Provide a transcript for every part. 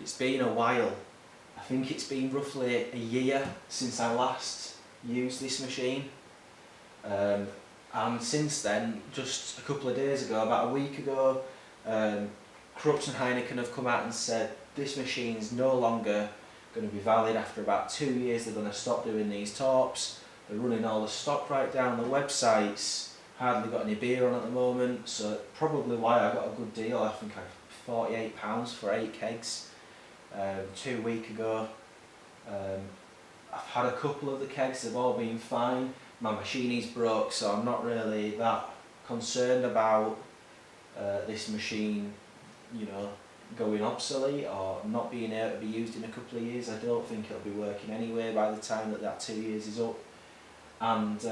It's been a while. I think it's been roughly a year since I last used this machine. And since then, just a couple of days ago, about a week ago, Krups and Heineken have come out and said this machine's no longer going to be valid after about 2 years. They're going to stop doing these torps. They're running all the stock right down. The website's hardly got any beer on at the moment, so probably why I got a good deal. I think I £48 for 8 kegs 2 weeks ago. I've had a couple of the kegs, they've all been fine. My machine is broke, so I'm not really that concerned about this machine, you know, going obsolete or not being able to be used in a couple of years. I don't think it'll be working anyway by the time that 2 years is up. And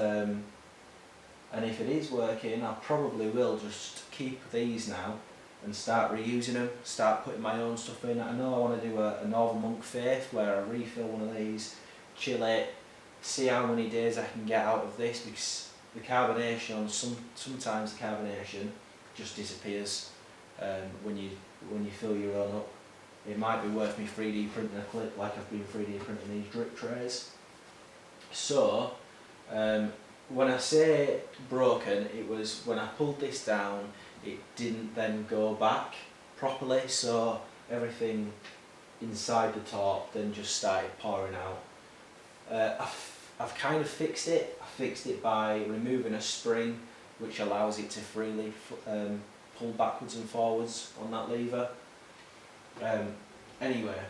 if it is working, I probably will just keep these now and start reusing them, start putting my own stuff in. I know I want to do a Northern Monk Faith where I refill one of these, chill it, see how many days I can get out of this, because the carbonation, sometimes the carbonation just disappears when you fill your own up. It might be worth me 3D printing a clip like I've been 3D printing these drip trays. So when I say broken, it was when I pulled this down, it didn't then go back properly, so everything inside the torp then just started pouring out. I've kind of fixed it. I fixed it by removing a spring which allows it to freely pull backwards and forwards on that lever. Anyway,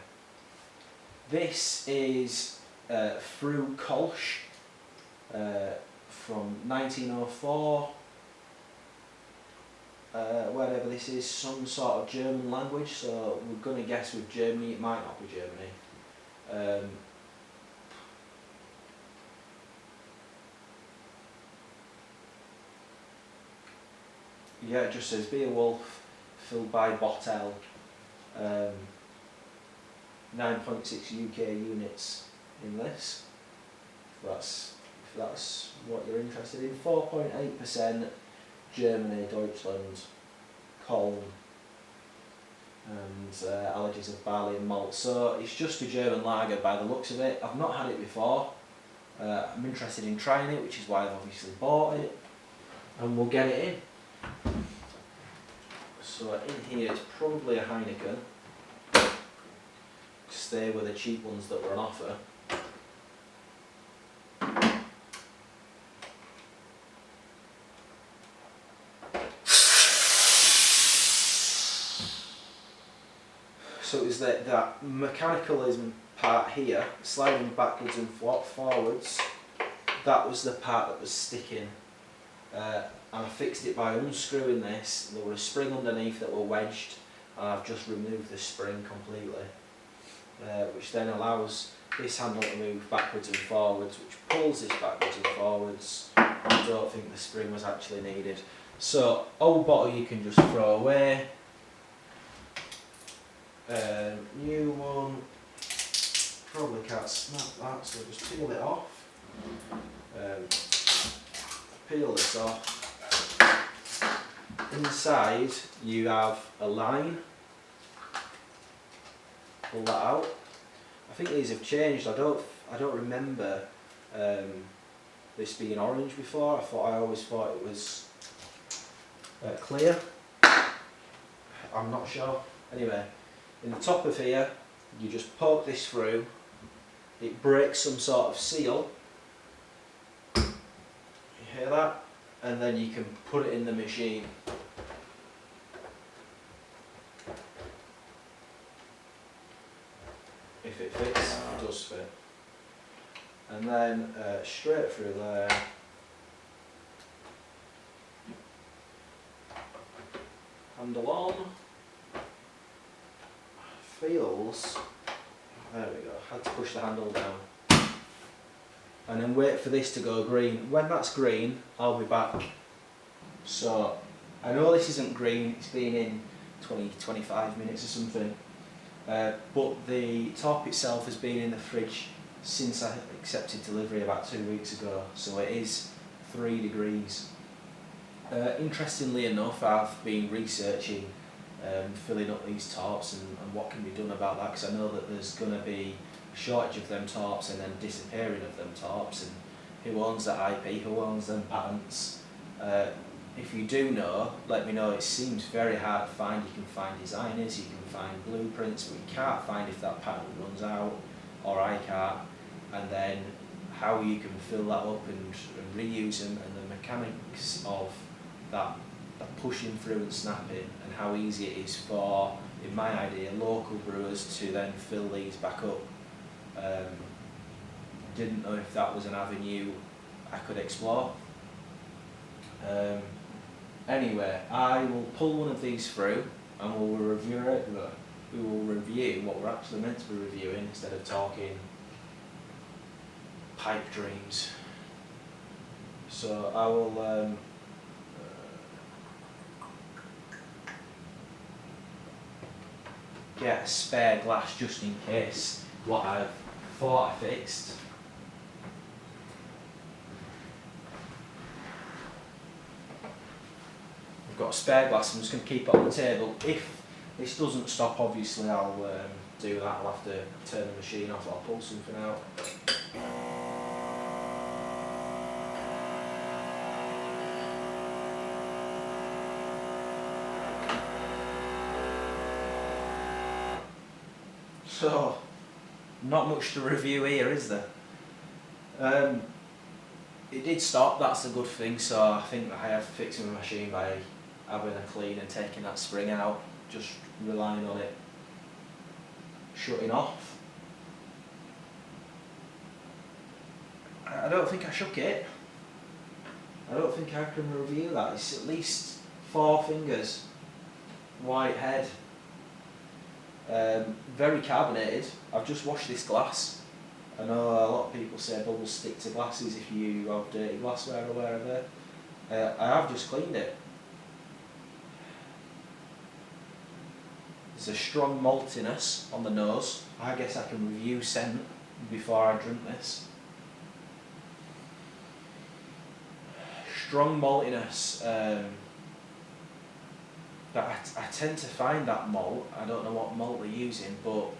this is Fruh Kolsch from 1904, whatever this is, some sort of German language, so we're going to guess with Germany. It might not be Germany. Yeah, it just says Beowulf filled by Bottel, 9.6 UK units in this. If that's what you're interested in. 4.8% Germany, Deutschland, Köln, and allergies of barley and malt. So it's just a German lager by the looks of it. I've not had it before. I'm interested in trying it, which is why I've obviously bought it, and we'll get it in. So in here it's probably a Heineken, because they were the cheap ones that were on offer. So it was that mechanicalism part here, sliding backwards and forwards, that was the part that was sticking. And I fixed it by unscrewing this. There was a spring underneath that were wedged, and I've just removed the spring completely, which then allows this handle to move backwards and forwards, which pulls this backwards and forwards. I don't think the spring was actually needed. So old bottle you can just throw away. New one, probably can't snap that, so just peel it off. Peel this off. Inside you have a line. Pull that out. I think these have changed. I don't remember this being orange before. I always thought it was clear. I'm not sure. Anyway, in the top of here, you just poke this through. It breaks some sort of seal. You hear that? And then you can put it in the machine. If it fits, it does fit. And then straight through there. Handle on. Feels, there we go, had to push the handle down. And then wait for this to go green. When that's green, I'll be back. So, I know this isn't green, it's been in 20-25 minutes or something. But the top itself has been in the fridge since I accepted delivery about 2 weeks ago, so it is 3 degrees. Interestingly enough, I've been researching filling up these torps and what can be done about that, because I know that there's going to be a shortage of them torps and then disappearing of them torps, and who owns that IP, who owns them patents. If you do know, let me know. It seems very hard to find. You can find designers, you can find blueprints, but you can't find if that patent runs out, or I can't, and then how you can fill that up and reuse them, and the mechanics of that pushing through and snapping, and how easy it is for, in my idea, local brewers to then fill these back up. Didn't know if that was an avenue I could explore. Anyway, I will pull one of these through and we will review what we're actually meant to be reviewing instead of talking pipe dreams. So I will get a spare glass just in case what I've thought I fixed. I've got a spare glass, I'm just going to keep it on the table. If this doesn't stop, obviously I'll do that. I'll have to turn the machine off, I'll pull something out. So, not much to review here, is there? It did stop, that's a good thing, so I think that I have fixed my machine by having a clean and taking that spring out, just relying on it shutting off. I don't think I shook it. I don't think I can review that. It's at least 4 fingers, white head. Very carbonated. I've just washed this glass. I know a lot of people say bubbles stick to glasses if you have dirty glassware or wherever. I have just cleaned it. There's a strong maltiness on the nose. I guess I can review scent before I drink this. Strong maltiness. But I tend to find that malt, I don't know what malt they're using, but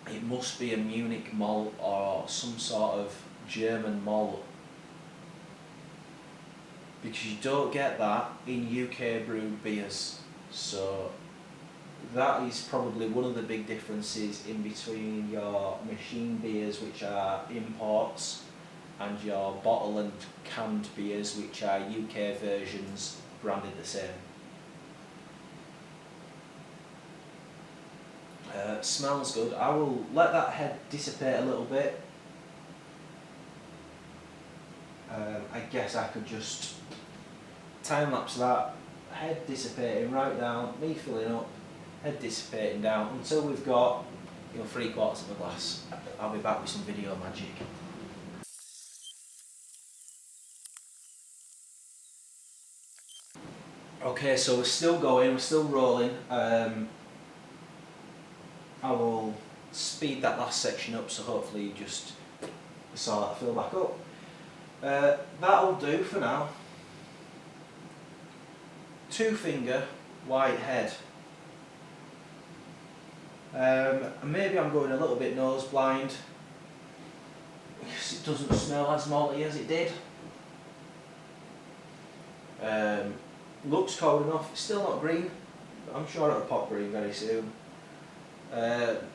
it must be a Munich malt or some sort of German malt, because you don't get that in UK brewed beers. So that is probably one of the big differences in between your machine beers, which are imports, and your bottle and canned beers, which are UK versions branded the same. Smells good. I will let that head dissipate a little bit. I guess I could just time lapse that, head dissipating right down, me filling up, head dissipating down until we've got 3/4 of a glass. I'll be back with some video magic. Okay, so we're still going, we're still rolling. I will speed that last section up, so hopefully you just saw that fill back up. That'll do for now. 2-finger white head. Maybe I'm going a little bit nose blind because it doesn't smell as malty as it did. Looks cold enough, it's still not green, but I'm sure it'll pop green very soon.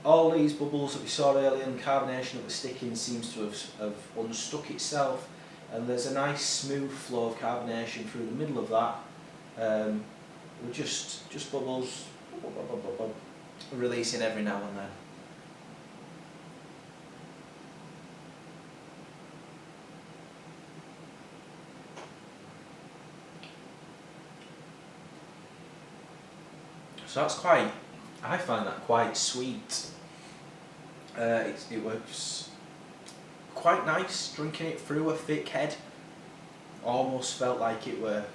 All these bubbles that we saw earlier and the carbonation that was sticking seems to have unstuck itself, and there's a nice smooth flow of carbonation through the middle of that. With just bubbles releasing every now and then. So that's I find that quite sweet. It was quite nice drinking it through a thick head. Almost felt like it were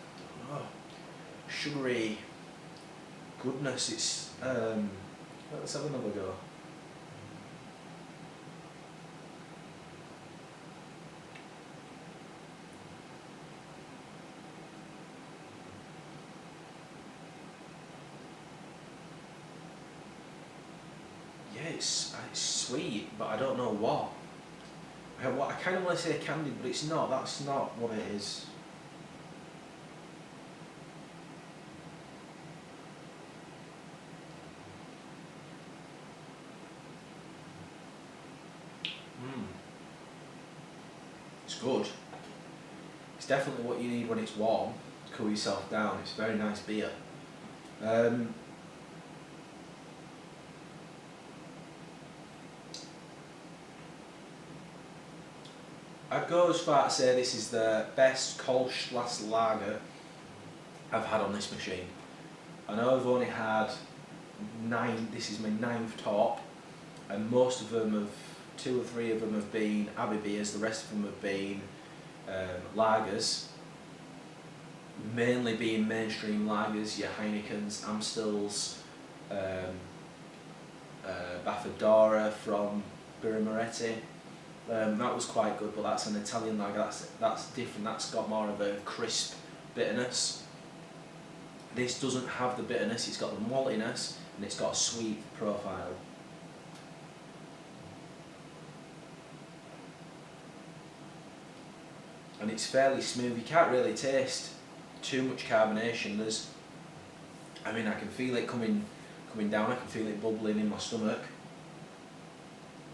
sugary goodness. It's let's have another go. it's sweet, but I don't know what. I kind of want to say candied, but it's not. That's not what it is. It's good. It's definitely what you need when it's warm to cool yourself down. It's a very nice beer. I'd go as far to say this is the best Kolsch last lager I've had on this machine. I know I've only had 9, this is my 9th top, and most of them have, 2 or 3 of them have been Abbey beers, the rest of them have been lagers, mainly being mainstream lagers, your Heinekens, Amstels, Baffadora from Birra Moretti. That was quite good, but that's an Italian lager, that's different, that's got more of a crisp bitterness. This doesn't have the bitterness, it's got the maltiness and it's got a sweet profile. And it's fairly smooth, you can't really taste too much carbonation. I can feel it coming down, I can feel it bubbling in my stomach.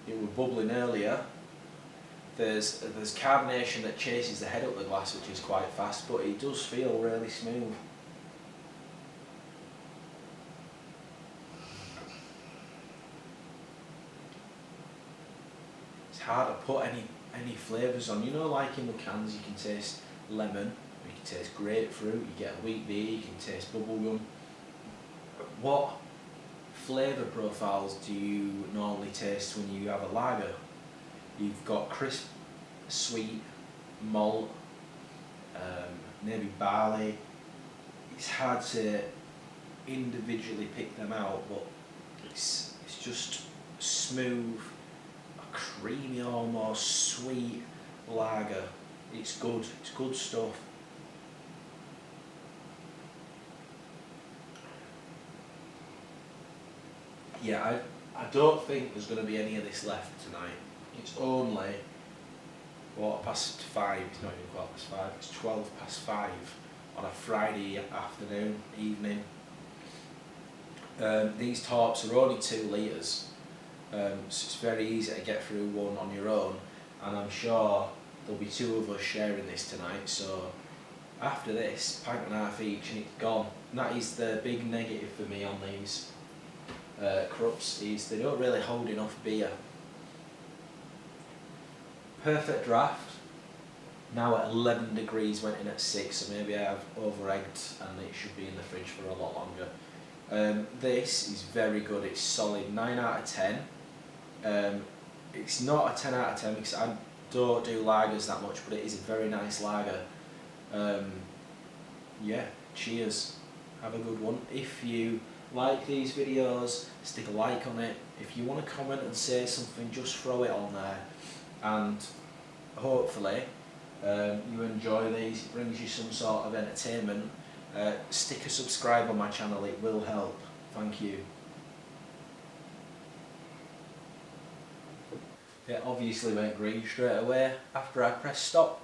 It was bubbling earlier. There's carbonation that chases the head up the glass, which is quite fast, but it does feel really smooth. It's hard to put any flavours on. You know, like in the cans you can taste lemon, you can taste grapefruit, you get a wheat beer, you can taste bubblegum. What flavour profiles do you normally taste when you have a lager? You've got crisp, sweet, malt, maybe barley. It's hard to individually pick them out, but it's just smooth, a creamy, almost sweet lager. It's good stuff. Yeah, I don't think there's going to be any of this left tonight. It's only 5:15, it's not even 5:15, it's 5:12 on a Friday afternoon, evening. These torps are only 2 litres, so it's very easy to get through one on your own, and I'm sure there'll be 2 of us sharing this tonight, so after this, pint and a half each and it's gone. And that is the big negative for me on these Krupps, is they don't really hold enough beer. Perfect draft. Now at 11 degrees, went in at 6, so maybe I have over-egged and it should be in the fridge for a lot longer. This is very good, it's solid, 9 out of 10. It's not a 10 out of 10 because I don't do lagers that much, but it is a very nice lager. Yeah, cheers, have a good one. If you like these videos, stick a like on it. If you want to comment and say something, just throw it on there, and hopefully you enjoy these, it brings you some sort of entertainment. Stick a subscribe on my channel, it will help. Thank you. It obviously went green straight away after I pressed stop.